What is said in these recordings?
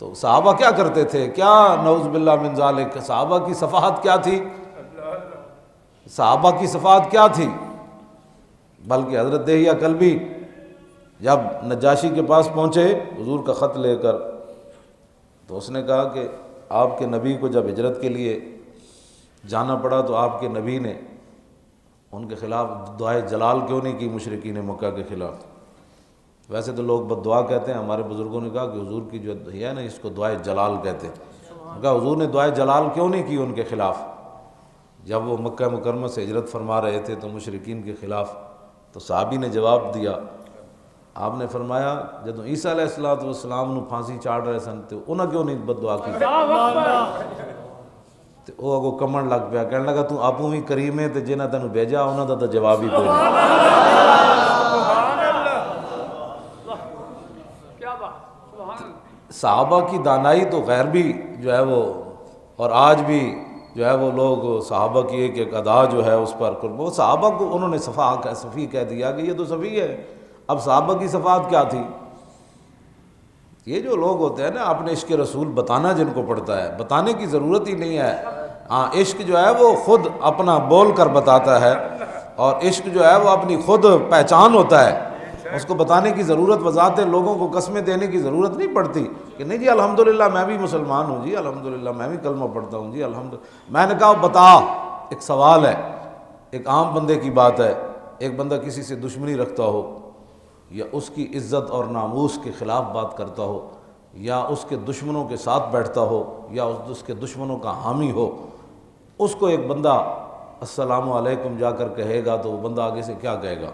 تو صحابہ کیا کرتے تھے؟ کیا نعوذ باللہ من ذالک، صحابہ کی صفحات کیا تھی؟ صحابہ کی صفحات کیا تھی؟ بلکہ حضرت دہیہ کلبی جب نجاشی کے پاس پہنچے حضور کا خط لے کر، تو اس نے کہا کہ آپ کے نبی کو جب ہجرت کے لیے جانا پڑا تو آپ کے نبی نے ان کے خلاف دعائے جلال کیوں نہیں کی مشرکین مکہ کے خلاف؟ ویسے تو لوگ بد دعا کہتے ہیں، ہمارے بزرگوں نے کہا کہ حضور کی جو ہے نا اس کو دعائے جلال کہتے ہیں۔ کہا حضور نے دعائے جلال کیوں نہیں کی ان کے خلاف؟ جب وہ مکہ مکرمہ سے ہجرت فرما رہے تھے تو مشرکین کے خلاف، تو صحابی نے جواب دیا، آپ نے فرمایا جدو عیسیٰ علیہ السلام نو پھانسی چاڑ رہے سن تو انہاں کیوں نہیں بد دعا کی؟ تو وہ اگو کمن لگ پیا، کہنے لگا تو آپوں بھی کریم ہے تے جنہاں تینوں بھیجا انہاں دا تو جواب ہی کوئی نہیں۔ صحابہ کی دانائی تو غیر بھی جو ہے وہ، اور آج بھی جو ہے وہ لوگ صحابہ کی ایک ایک ادا جو ہے اس پر وہ صحابہ کو انہوں نے صفی کہہ دیا کہ یہ تو صفی ہے۔ اب صحابہ کی صفات کیا تھی؟ یہ جو لوگ ہوتے ہیں نا اپنے عشق رسول بتانا جن کو پڑتا ہے، بتانے کی ضرورت ہی نہیں ہے۔ ہاں عشق جو ہے وہ خود اپنا بول کر بتاتا ہے، اور عشق جو ہے وہ اپنی خود پہچان ہوتا ہے، اس کو بتانے کی ضرورت وضاحت ہے، لوگوں کو قسمیں دینے کی ضرورت نہیں پڑتی کہ نہیں جی الحمدللہ میں بھی مسلمان ہوں جی، الحمدللہ میں بھی کلمہ پڑھتا ہوں جی الحمدللہ۔ میں نے کہا بتا، ایک سوال ہے، ایک عام بندے کی بات ہے، ایک بندہ کسی سے دشمنی رکھتا ہو یا اس کی عزت اور ناموس کے خلاف بات کرتا ہو یا اس کے دشمنوں کے ساتھ بیٹھتا ہو یا اس کے دشمنوں کا حامی ہو، اس کو ایک بندہ السلام علیکم جا کر کہے گا تو وہ بندہ آگے سے کیا کہے گا؟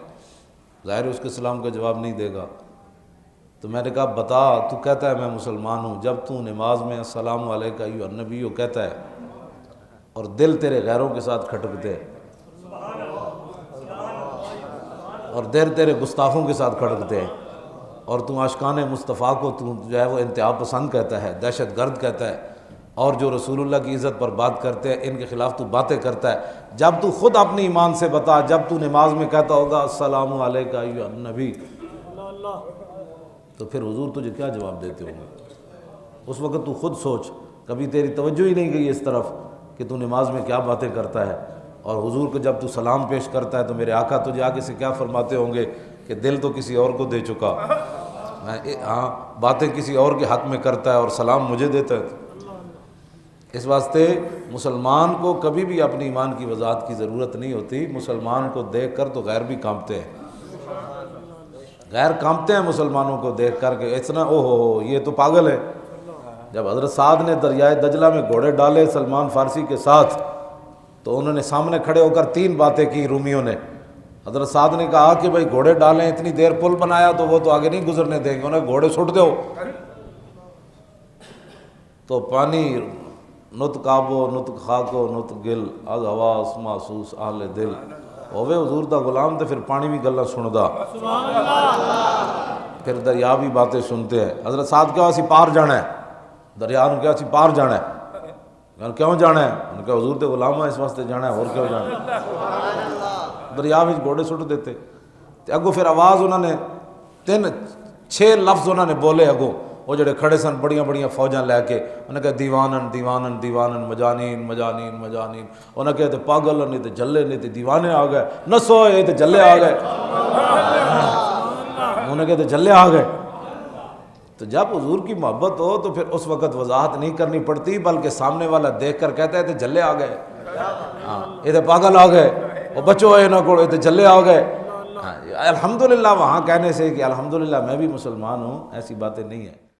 ظاہر ہے اس کے سلام کا جواب نہیں دے گا۔ تو میں نے کہا بتا، تو کہتا ہے میں مسلمان ہوں، جب تو نماز میں السلام علیکہ ایھا النبی کہتا ہے اور دل تیرے غیروں کے ساتھ کھٹکتے ہیں اور دیر تیرے گستاخوں کے ساتھ کھڑکتے ہیں، اور تو عاشقان مصطفیٰ کو تو جو ہے وہ انتہا پسند کہتا ہے، دہشت گرد کہتا ہے، اور جو رسول اللہ کی عزت پر بات کرتے ہیں ان کے خلاف تو باتیں کرتا ہے، جب تو خود اپنی ایمان سے بتا، جب تو نماز میں کہتا ہوگا السلام علیکہ ایھا النبی، تو پھر حضور تجھے کیا جواب دیتے ہوں گے؟ اس وقت تو خود سوچ، کبھی تیری توجہ ہی نہیں گئی اس طرف کہ تو نماز میں کیا باتیں کرتا ہے، اور حضور کو جب تو سلام پیش کرتا ہے تو میرے آقا تجھے آگے سے کیا فرماتے ہوں گے کہ دل تو کسی اور کو دے چکا، ہاں باتیں کسی اور کے حق میں کرتا ہے اور سلام مجھے دیتا ہے۔ اس واسطے مسلمان کو کبھی بھی اپنی ایمان کی وضاحت کی ضرورت نہیں ہوتی، مسلمان کو دیکھ کر تو غیر بھی کانپتے ہیں، غیر کانپتے ہیں مسلمانوں کو دیکھ کر کہ اتنا او ہو یہ تو پاگل ہے۔ جب حضرت سعد نے دریائے دجلہ میں گھوڑے ڈالے سلمان فارسی کے ساتھ تو انہوں نے سامنے کھڑے ہو کر 3 باتیں کی رومیوں نے۔ حضرت سعد نے کہا کہ بھائی گھوڑے ڈالیں، اتنی دیر پل بنایا تو وہ تو آگے نہیں گزرنے دیں گے، انہیں گھوڑے سٹ دو۔ تو پانی نطق آبو نطق خاکو نطق گل از حواس محسوس اہل دل ہووے حضور دا غلام تے پھر پانی بھی گلا سندا، پھر دریا بھی باتیں سنتے ہیں۔ حضرت سعد کہا اسی پار جانا ہے، دریا نے کہا اسی پار جانا ہے، کیوں جانا ہے؟ انہوں نے کہا حضور دے غلام ہے اس واسطے جانا ہے، اور کیوں جانا ہے؟ دریا میں گھوڑے سٹ دیتے۔ اگو پھر آواز انہوں نے 6 لفظ انہوں نے بولے، اگو وہ جڑے کھڑے سن بڑیاں بڑیاں فوجاں لے کے، انہوں نے کہا دیوانن دیوانن دیوانن مجانین مجانین مجانین، انہوں نے کہا تے پاگل نہیں تے جلے نہیں تے دیوانے آ گئے، نسو یہ تے جلے آ گئے، انہوں نے کہا تے جلے آ گئے۔ تو جب حضور کی محبت ہو تو پھر اس وقت وضاحت نہیں کرنی پڑتی، بلکہ سامنے والا دیکھ کر کہتا ہے تے جلے آ گئے، ہاں یہ تے پاگل آ گئے، وہ بچو ہے نہ کو یہ تے جلے آ گئے۔ الحمدللہ وہاں کہنے سے کہ الحمدللہ میں بھی مسلمان ہوں، ایسی باتیں نہیں ہیں۔